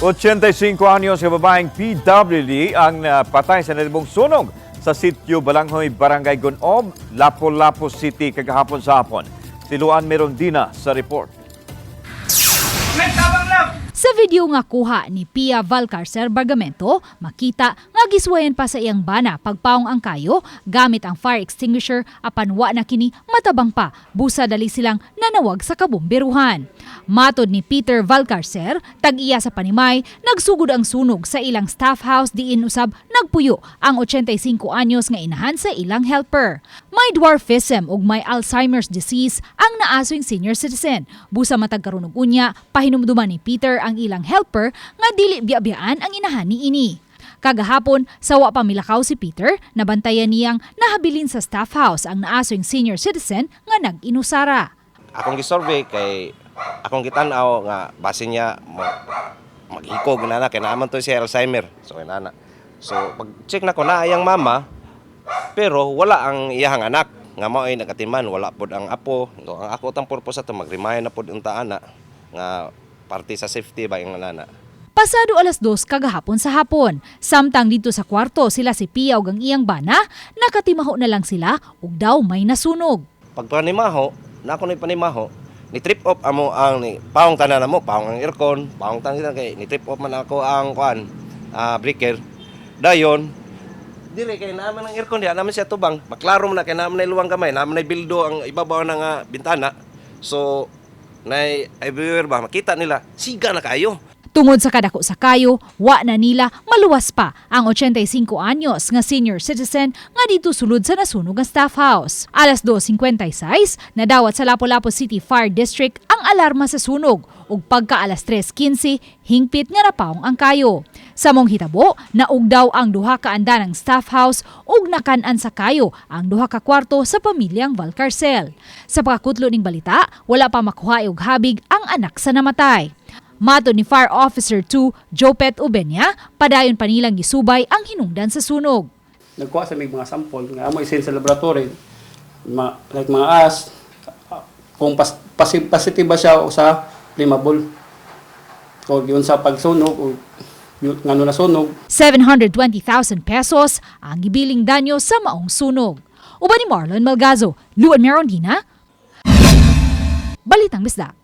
85 anyos sa babayeng PWD ang patay sa nahitabong sunog sa Sitio Balanghoy, Barangay Gun-ob, Lapu-Lapu City kagahapon sa hapon. Tiluan Merondina sa report. Sa video nga kuha ni Pia Valcarcel Bargamento, makita nga giswayan pa sa iyang bana pagpaong ang kayo gamit ang fire extinguisher apan wa na kini matabang pa. Busa dali silang nanawag sa kabomberuhan. Matod ni Peter Valcarcel, tag-iya sa Panimay, nagsugod ang sunog sa ilang staff house diin usab nagpuyo ang 85 anyos nga inahan sa ilang helper. May dwarfism ug may Alzheimer's disease ang naasoing senior citizen. Busa matag karon og unya, pahinumduman ni Peter ang ilang helper nga dili biya-biyaan ang inahan niini. Kagahapon, sa wa pa milakaw si Peter, nabantayan niyang nahabilin sa staff house ang naasoing senior citizen nga nag-inusara. Akong gisurvey kay akong gitan-aw nga base niya maghikog na kay naaman to si Alzheimer. So inana. So pag-check na ko na ayang mama pero wala ang iyang anak nga mao ay nagatiman, wala pod ang apo. So ang ako tang purpose ato mag-remind na pod unta ana nga parte sa safety ba yung nana. Pasado alas 2 kagahapon sa hapon. Samtang dito sa kwarto sila si Pia ug ang iyang bana, nakatimaho na lang sila ug daw may nasunog. Pag panimaho, na ako na panimaho, ni trip off amo ang ni paong tanan mo, paong ang aircon, paong tanan kay ni trip off man ako ang breaker. Dayon, dire kay naman ang aircon diha naman siya tubang. Maklaro man na kay naman luwang gamay, naman bildo ang ibabaw ng bintana. So everywhere ba makita nila siga na kayo. Tungod sa kadako sa kayo, wa na nila maluwas pa ang 85 anyos nga senior citizen nga dito sulod sa nasunog nga staff house. Alas 2:56, nadawat sa Lapu-Lapu City Fire District ang alarma sa sunog ug pagka alas 3:15, hingpit nga napaong ang kayo. Sa mong hitabo, naugdaw ang duha ka andanang staff house ug nakan-an sa kayo ang duha ka kwarto sa pamilyang Valcarcel. Sa pagkakutlo ning balita, wala pa makuha og habig ang anak sa namatay. Matod ni Fire Officer 2, Jopet Ubenya, padayon pa nilang gisubay ang hinungdan sa sunog. Nagkuha sa mga sample nga amo isin sa laboratory, like mga as, kung positive ba siya o sa flammable. O yun sa pagsunog o yun nga nasunog. 720,000 pesos ang gibiling danyo sa maong sunog. Uban ni Marlon Malgazo, Luan Merondina, Balitang Bisdak.